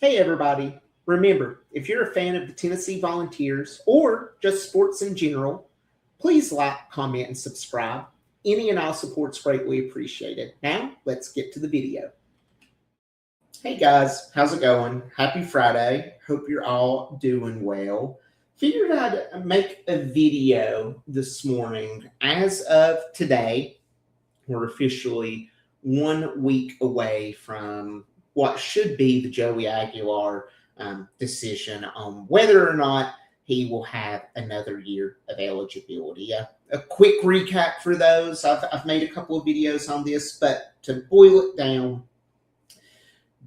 Hey everybody, remember, if you're a fan of the Tennessee Volunteers or just sports in general, please like, comment, and subscribe. Any and all support's greatly appreciated. Now, let's get to the video. Hey guys, how's it going? Happy Friday. Hope you're all doing well. Figured I'd make a video this morning. As of today, we're officially 1 week away from what should be the Joey Aguilar decision on whether or not he will have another year of eligibility. A quick recap for those. I've made a couple of videos on this, but to boil it down,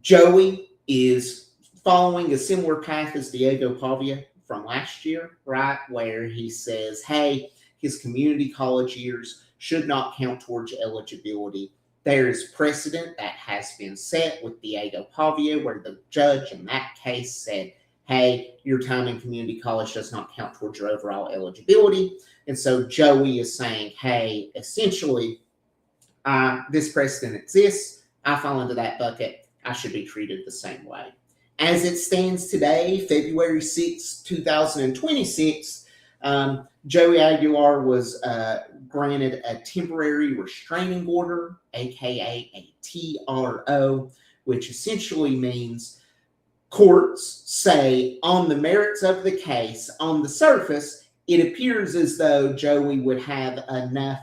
Joey is following a similar path as Diego Pavia from last year, right? Where he says, hey, his community college years should not count towards eligibility. There is precedent that has been set with Diego Pavia where the judge in that case said, hey, your time in community college does not count towards your overall eligibility. And so Joey is saying, hey, essentially, this precedent exists. I fall into that bucket. I should be treated the same way. As it stands today, February 6, 2026, Joey Aguilar was granted a temporary restraining order, aka a TRO, which essentially means courts say on the merits of the case, on the surface, it appears as though Joey would have enough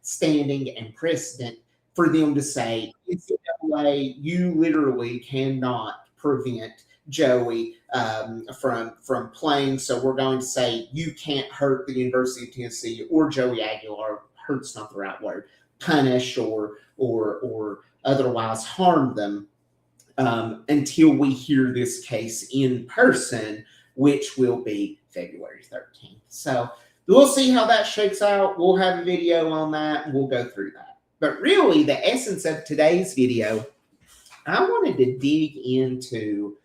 standing and precedent for them to say, NCAA, you literally cannot prevent Joey from playing. So we're going to say you can't hurt the University of Tennessee or Joey Aguilar. Hurt's not the right word. Punish or otherwise harm them until we hear this case in person, which will be February 13th. So we'll see how that shakes out. We'll have a video on that and we'll go through that. But really, the essence of today's video, I wanted to dig into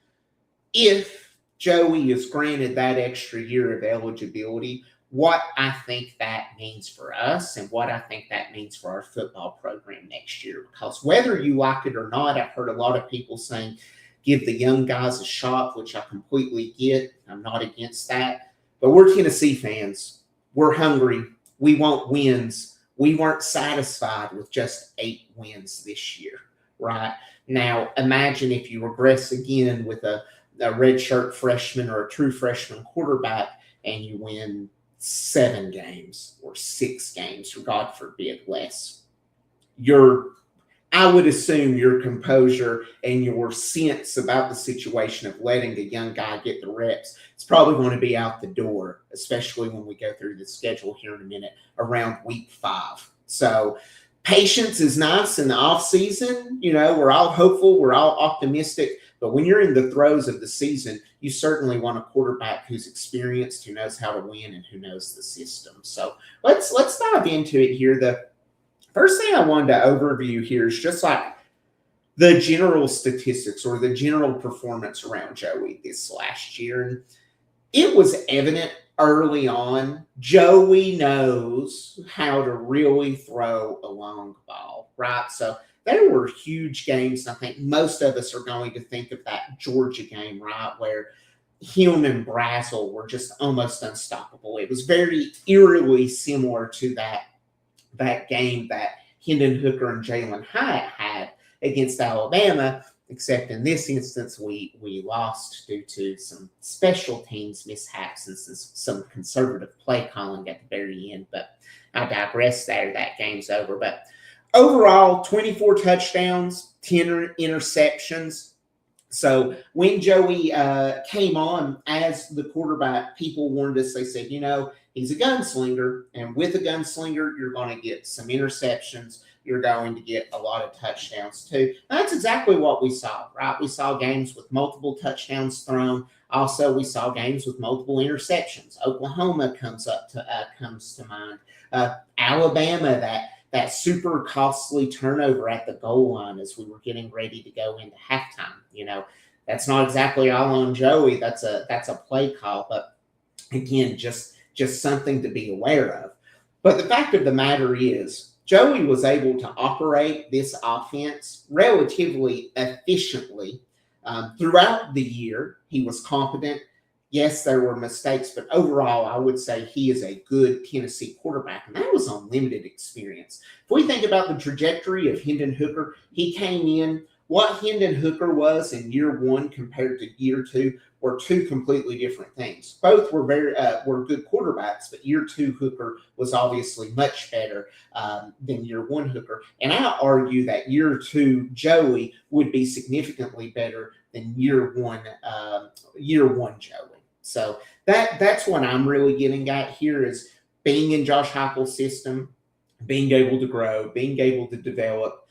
if Joey is granted that extra year of eligibility, what I think that means for us and what I think that means for our football program next year. Because whether you like it or not, I've heard a lot of people saying, give the young guys a shot, which I completely get. I'm not against that. But we're Tennessee fans. We're hungry. We want wins. We weren't satisfied with just 8 wins this year, right? Now, imagine if you regress again with a redshirt freshman or a true freshman quarterback and you win 7 games or 6 games, or God forbid, less. I would assume your composure and your sense about the situation of letting a young guy get the reps, it's probably going to be out the door, especially when we go through the schedule here in a minute around week 5. So patience is nice in the off season. You know, we're all hopeful. We're all optimistic. But when you're in the throes of the season, you certainly want a quarterback who's experienced, who knows how to win, and who knows the system. So let's dive into it here. The first thing I wanted to overview here is just like the general statistics or the general performance around Joey this last year. And it was evident early on, Joey knows how to really throw a long ball, right? So there were huge games. I think most of us are going to think of that Georgia game, right, where him and Brazzell were just almost unstoppable. It was very eerily similar to that game that Hendon Hooker and Jalen Hyatt had against Alabama, except in this instance, we lost due to some special teams mishaps and some conservative play calling at the very end. But I digress there. That game's over. But overall, 24 touchdowns, 10 interceptions. So when Joey came on as the quarterback, people warned us. They said, you know, he's a gunslinger, and with a gunslinger, you're going to get some interceptions. You're going to get a lot of touchdowns too. And that's exactly what we saw, right? We saw games with multiple touchdowns thrown. Also, we saw games with multiple interceptions. Oklahoma comes to mind. Alabama, that super costly turnover at the goal line as we were getting ready to go into halftime. You know, that's not exactly all on Joey. That's a play call, but again, just something to be aware of. But the fact of the matter is, Joey was able to operate this offense relatively efficiently Throughout the year, he was competent. Yes, there were mistakes, but overall, I would say he is a good Tennessee quarterback, and that was on limited experience. If we think about the trajectory of Hendon Hooker, he came in. What Hendon Hooker was in year one compared to year two were two completely different things. Both were were good quarterbacks, but year two Hooker was obviously much better than year one Hooker. And I argue that year two Joey would be significantly better than year one Joey. So that's what I'm really getting at here is being in Josh Heupel's system, being able to grow, being able to develop,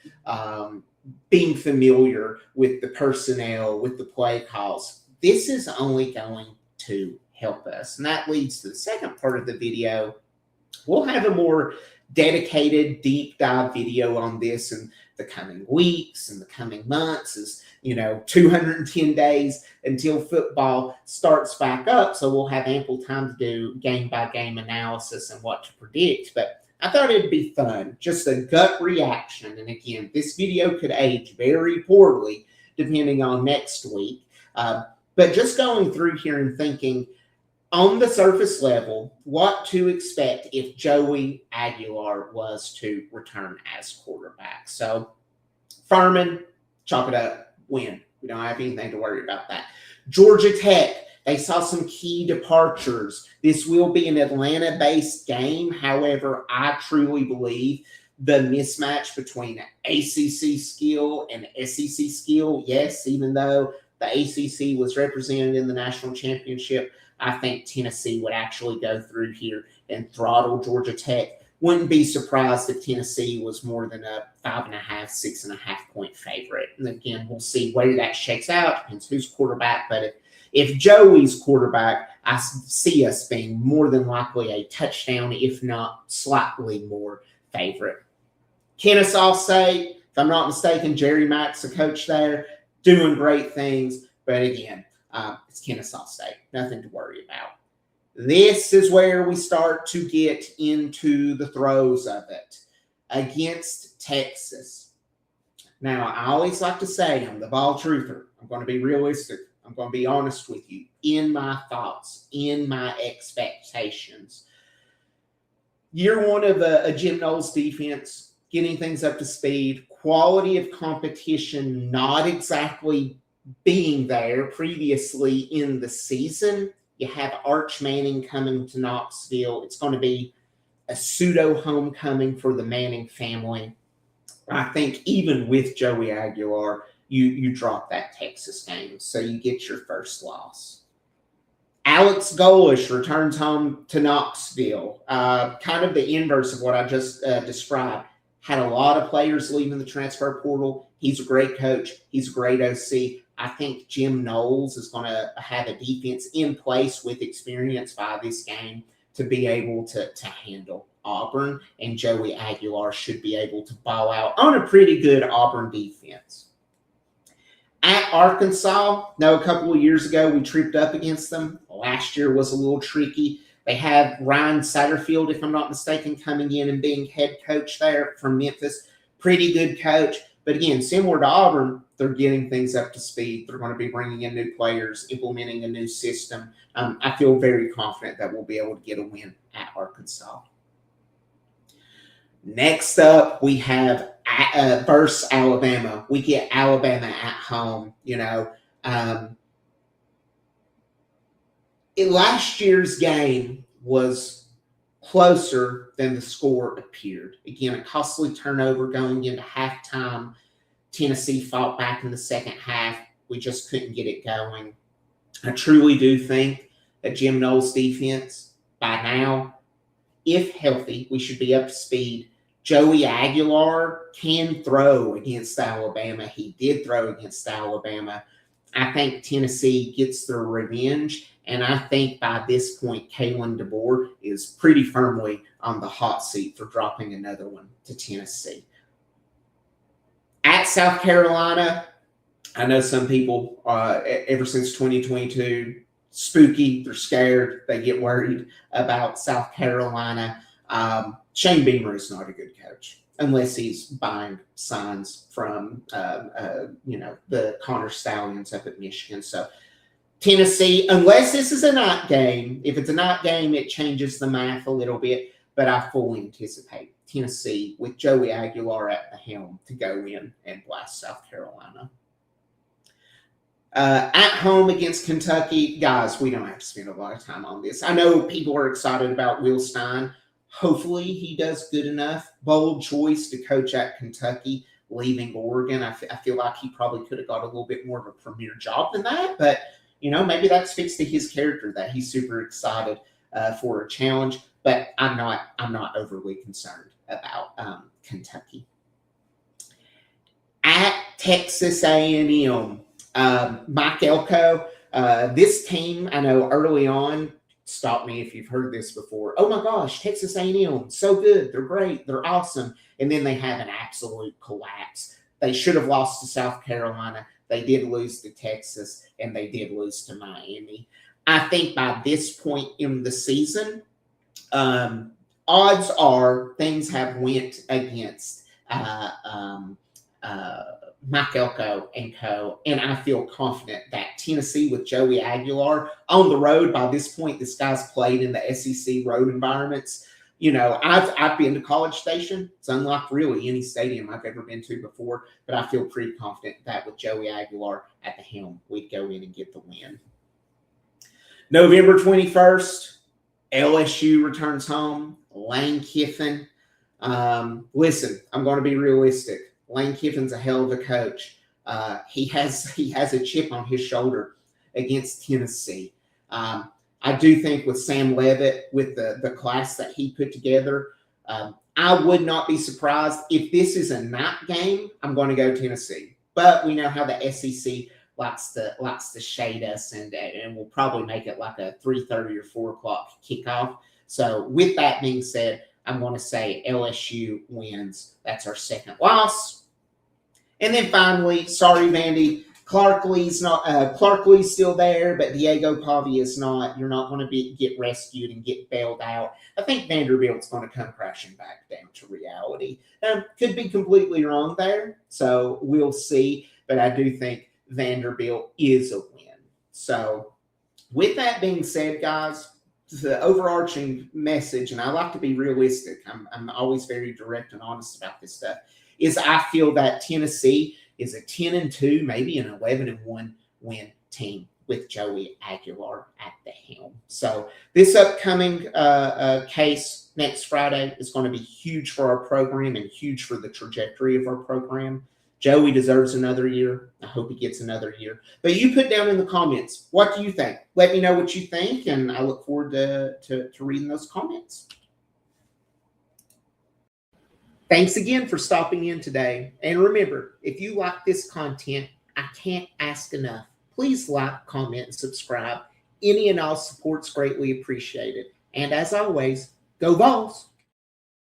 being familiar with the personnel, with the play calls. This is only going to help us. And that leads to the second part of the video. We'll have a more dedicated, deep dive video on this in the coming weeks and the coming months, as 210 days until football starts back up. So we'll have ample time to do game by game analysis and what to predict. But I thought it'd be fun, just a gut reaction. And again, this video could age very poorly depending on next week. But just going through here and thinking on the surface level, what to expect if Joey Aguilar was to return as quarterback. So Furman, chalk it up, win. We don't have anything to worry about that. Georgia Tech, they saw some key departures. This will be an Atlanta-based game. However, I truly believe the mismatch between ACC skill and SEC skill, yes, even though the ACC was represented in the national championship, I think Tennessee would actually go through here and throttle Georgia Tech. Wouldn't be surprised if Tennessee was more than a 5.5, 6.5 point favorite. And again, we'll see where that shakes out. Depends who's quarterback. But if Joey's quarterback, I see us being more than likely a touchdown, if not slightly more favorite. Kennesaw State, if I'm not mistaken, Jerry Mack's the coach there, doing great things. But again, it's Kennesaw State. Nothing to worry about. This is where we start to get into the throes of it. Against Texas. Now, I always like to say I'm the ball truther. I'm going to be realistic. I'm going to be honest with you in my thoughts, in my expectations. Year one of a Jim Knowles defense, getting things up to speed, quality of competition not exactly being there previously in the season. You have Arch Manning coming to Knoxville. It's going to be a pseudo homecoming for the Manning family. I think even with Joey Aguilar, you drop that Texas game, so you get your first loss. Alex Golesh returns home to Knoxville. Kind of the inverse of what I just described. Had a lot of players leaving the transfer portal. He's a great coach. He's a great OC. I think Jim Knowles is going to have a defense in place with experience by this game to be able to handle Auburn, and Joey Aguilar should be able to ball out on a pretty good Auburn defense. At Arkansas, a couple of years ago, we tripped up against them. Last year was a little tricky. They have Ryan Satterfield, if I'm not mistaken, coming in and being head coach there from Memphis. Pretty good coach. But again, similar to Auburn, they're getting things up to speed. They're going to be bringing in new players, implementing a new system. I feel very confident that we'll be able to get a win at Arkansas. Next up, we have versus Alabama. We get Alabama at home. Last year's game was closer than the score appeared. Again, a costly turnover going into halftime. Tennessee fought back in the second half. We just couldn't get it going. I truly do think that Jim Knowles' defense, by now, if healthy, we should be up to speed. Joey Aguilar can throw against Alabama. He did throw against Alabama. I think Tennessee gets their revenge. And I think by this point, Kalen DeBoer is pretty firmly on the hot seat for dropping another one to Tennessee. At South Carolina, I know some people, ever since 2022, spooky, they're scared, they get worried about South Carolina. Shane Beamer is not a good coach. unless he's buying signs from, the Connor Stallions up at Michigan. So Tennessee, unless this is a night game, if it's a night game, it changes the math a little bit, but I fully anticipate Tennessee with Joey Aguilar at the helm to go in and blast South Carolina. At home against Kentucky, guys, we don't have to spend a lot of time on this. I know people are excited about Will Stein. Hopefully he does good enough. Bold choice to coach at Kentucky, leaving Oregon. I feel like he probably could have got a little bit more of a premier job than that, but maybe that speaks to his character that he's super excited for a challenge. But I'm not overly concerned about Kentucky. At Texas A&M, Mike Elko. This team, I know early on, stop me if you've heard this before. Oh my gosh, Texas A&M, so good. They're great. They're awesome. And then they have an absolute collapse. They should have lost to South Carolina. They did lose to Texas, and they did lose to Miami. I think by this point in the season, odds are things have went against Mike Elko and co. And I feel confident that Tennessee with Joey Aguilar on the road, by this point, this guy's played in the SEC road environments. I've been to College Station. It's unlike really any stadium I've ever been to before, but I feel pretty confident that with Joey Aguilar at the helm, we'd go in and get the win. November 21st, LSU returns home. Lane Kiffin. Listen, I'm going to be realistic. Lane Kiffin's a hell of a coach. He has a chip on his shoulder against Tennessee. I do think with Sam Leavitt, with the class that he put together, I would not be surprised if this is a night game. I'm going to go Tennessee, but we know how the SEC likes to shade us, and we'll probably make it like a 3:30 or 4 o'clock kickoff. So with that being said, I'm going to say LSU wins. That's our second loss. And then finally, sorry, Vandy, Clark Lee's still there, but Diego Pavia is not. You're not going to get rescued and get bailed out. I think Vanderbilt's going to come crashing back down to reality. Could be completely wrong there, so we'll see. But I do think Vanderbilt is a win. So with that being said, guys, the overarching message, and I like to be realistic, I'm always very direct and honest about this stuff, is I feel that Tennessee is a 10-2, maybe an 11-1 win team with Joey Aguilar at the helm. So this upcoming case next Friday is going to be huge for our program and huge for the trajectory of our program. Joey deserves another year. I hope he gets another year. But you put down in the comments, what do you think? Let me know what you think, and I look forward to reading those comments. Thanks again for stopping in today. And remember, if you like this content, I can't ask enough. Please like, comment, and subscribe. Any and all support's greatly appreciated. And as always, go Vols!